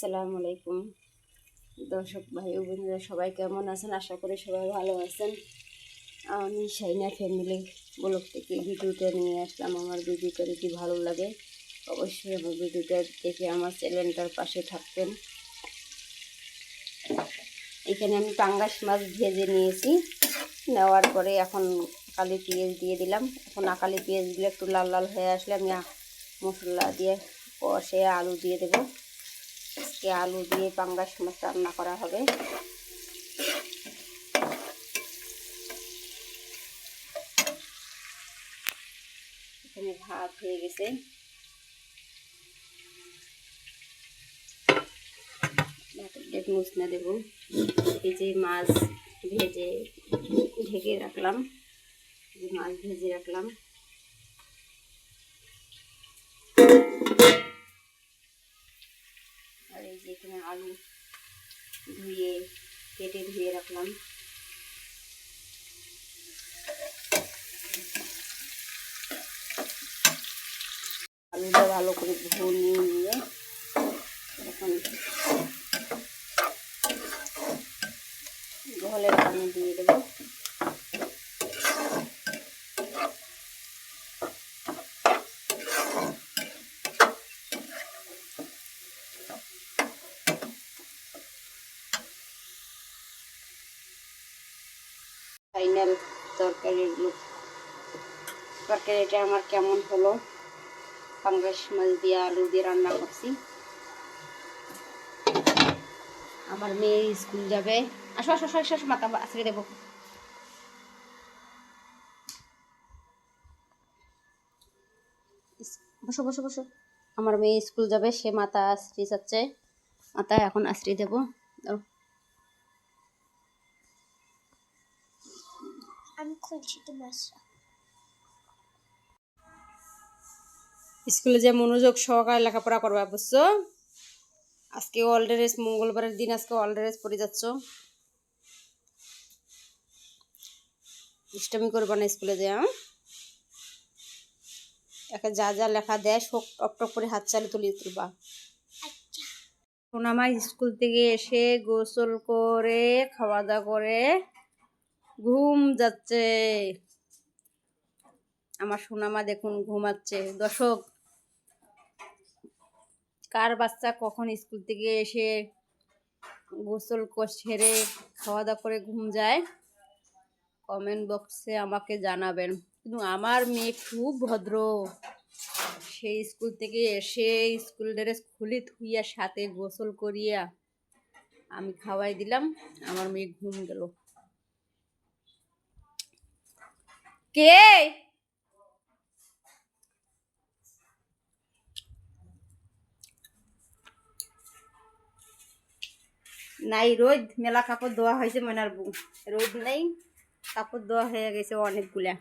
আসসালামু আলাইকুম দর্শক ভাই ও বোনেরা, সবাই কেমন আছেন? আশা করি সবাই ভালো আছেন। আমি শাইনা ফ্যামিলি ব্লগ থেকে ভিডিওটা নিয়ে আসলাম। আমার ভিডিওটা যদি ভালো লাগে অবশ্যই আমার ভিডিওটা দেখে আমার চ্যানেলটার পাশে থাকবেন। এখানে আমি পাঙ্গাস মাছ ভেজে নিয়েছি। নেওয়ার পরে এখন আকালি পেঁয়াজ দিয়ে দিলাম। এখন আকালি পেঁয়াজ দিলে একটু লাল লাল হয়ে আসলে আমি মশলা দিয়ে কষে আলু দিয়ে দেবো। আজকে আলু দিয়ে পাঙ্গাস মাছ রান্না করা হবে। এখানে ভাত হয়ে গেছে, ভাতের মুছনা দেব। এই যে মাছ ভেজে ঢেকে রাখলাম, মাছ ভেজে রাখলাম। আর এই যে এখানে আলু কেটে ধুয়ে রাখলাম। আলুটা ভালো করে ভুনিয়ে নিয়ে এখন জলের পানি দিয়ে দেবো। ফাইনাল তরকারিটা আমার কেমন হলো। পাঙ্গাস মাছ দিয়ে আলু দিয়ে রান্না করছি। আমার মেয়ে স্কুল যাবে। আসো আসো আসো আসো, মাথা আছড়ে দেবো। বসো বসো বসো। আমার মেয়ে স্কুল যাবে, সে মাথা আছড়ে যাচ্ছে। মাথা এখন আছড়ে দেবো। আমি খুলছি তো মাছটা। স্কুলে যে মনোযোগ সহকারে লেখাপড়া করবা, বুঝছো? আজকে অল ড্রেস, মঙ্গলবারের দিন আজকে অল ড্রেস পরে যাচ্ছ। দুষ্টামি করবা না স্কুলে যে। একে যা যা লেখা দেয় সব টপ টপ করে হাত চালে তুলিয়ে তুলবা। সোনামা স্কুল থেকে এসে গোসল করে খাওয়া দাওয়া করে ঘুম যাচ্ছে। আমার সোনামা দেখুন ঘুমাচ্ছে। দর্শক, কার বাচ্চা কখন স্কুল থেকে এসে গোসল সেরে খাওয়া দাওয়া করে ঘুম যায় কমেন্ট বক্সে আমাকে জানাবেন। কিন্তু আমার মেয়ে খুব ভদ্র। সেই স্কুল থেকে এসে স্কুল ড্রেস খুলে থুইয়া সাথে গোসল করিয়া আমি খাওয়াই দিলাম, আমার মেয়ে ঘুম গেল। কে নাই? রোদ মেলা কাপড় ধোয়া হয়েছে মনার বউ। রোদ নেই, কাপড় ধোয়া হয়ে গেছে অনেকগুলা।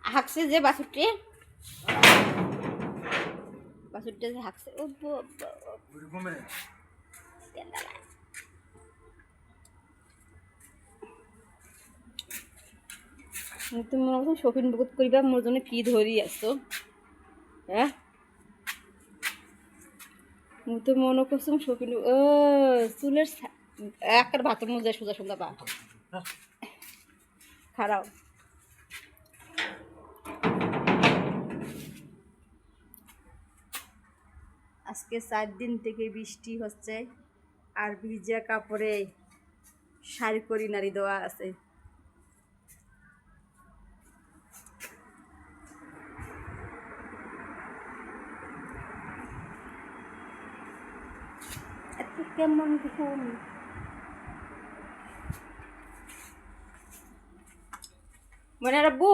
হাঁকছে যে বাছুরটি, বাছুরটা যে হাঁকছে। ও তুমি মনে করছো শৌখিন বুকুত করিবা, মোর জন্য কি ধরি আসছো? হ্যাঁ, মুই তো মনে করছো শৌখিন। ও চুলের একের ভাতের মধ্যে সোজা সোজা বা খারাপ। আজকে 4 দিন থেকে বৃষ্টি হচ্ছে, আর ভিজা কাপড়ে শাড়ি করি নাড়ি দেওয়া আছে। এত কেমন ঘুম। মনে রাখবো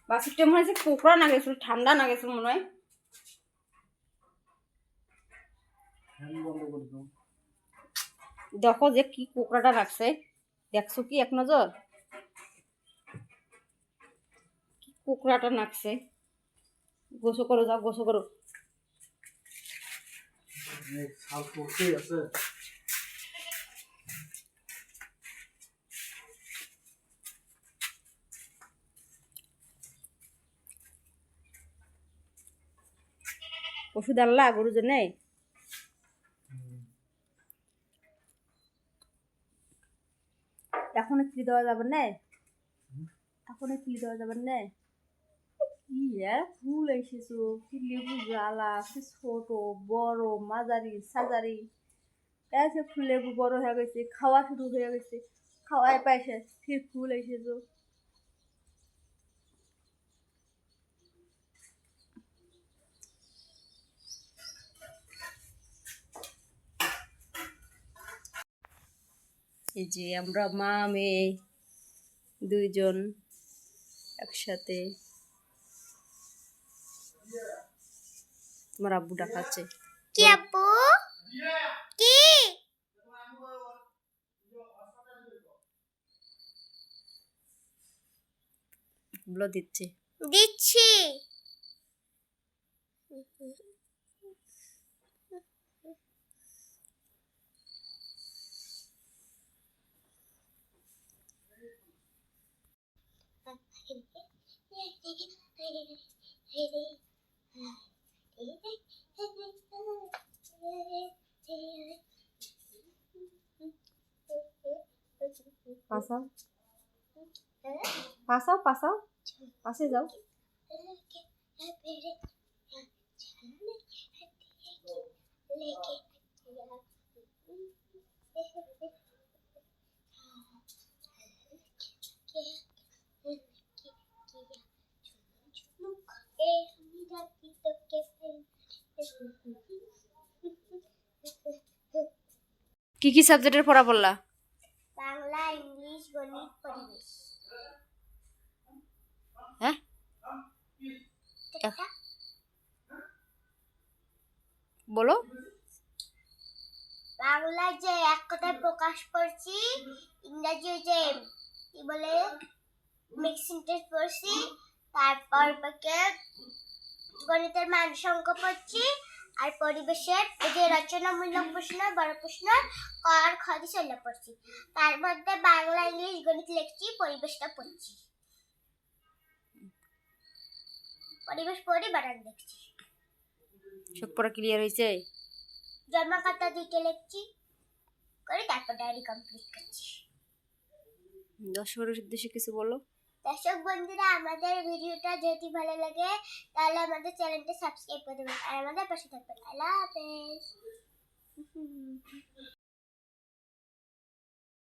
বাসুরটা মনে হচ্ছে কোকড়া না গেছিল, ঠান্ডা না গেছিল মনে হয়। দেখো যে কি কোকড়াটা রাখছে, দেখছো কি এক নজর? কি কোকড়াটা নাকছে। গোসল করো, যাও গোসল করো। ওষুধ আনলা গরুর জন্যে? এখন ফ্রি দেওয়া যাবে না, এখন ফ্রি দেওয়া যাবে না। কি ফুল এসেছো, কি লেবু জ্বালা, কি ছোট বড় মাঝারি সাজারি, এসে ফুল লেবু বড় হয়ে গেছে, খাওয়া শুরু হয়ে গেছে, খাওয়াই পাইছে ফির ফুল এসেছো। এই যে আমরা মা মেয়ে দুইজন একসাথে, তোমার আব্বু ডাকাচ্ছে। কি আপু? কি বলে দিচ্ছে। দিচ্ছি? পাসাও পাসাও পাসাও, পাশে যাও। কি কি সাবজেক্টের পড়া পড়লা? বাংলা, ইংলিশ, গণিত, পরিবেশ। হ্যাঁ, বলো। বাংলায় যে এক কথায় প্রকাশ করছি, ইংরাজি যে কি বলে মিক্স সেন্টেন্স পড়ছি, তারপর বাকি গণিতের মান সংখ্যা পড়ছি, আর পরিবেশের এই যে রচনামূলক প্রশ্ন, বড় প্রশ্ন আর খদি সেগুলো পড়ছি। তার মধ্যে বাংলা, ইংলিশ, গণিত লিখছি, পরিবেশটা পড়ছি। পরিবেশ পড়ি, বানান দেখছি। সব পড়া ক্লিয়ার হয়েছে? জন্ম খাতা দিতে লিখছি করি, তারপর ডায়েরি কমপ্লিট করছি। দর্শকের উদ্দেশ্যে কিছু বলো। দর্শক বন্ধুরা, আমাদের ভিডিওটা যদি ভালো লাগে তাহলে আমাদের চ্যানেলটা সাবস্ক্রাইব করে দেবেন আর আমাদের পাশে থাকবেন। আল্লাহ হাফেজ।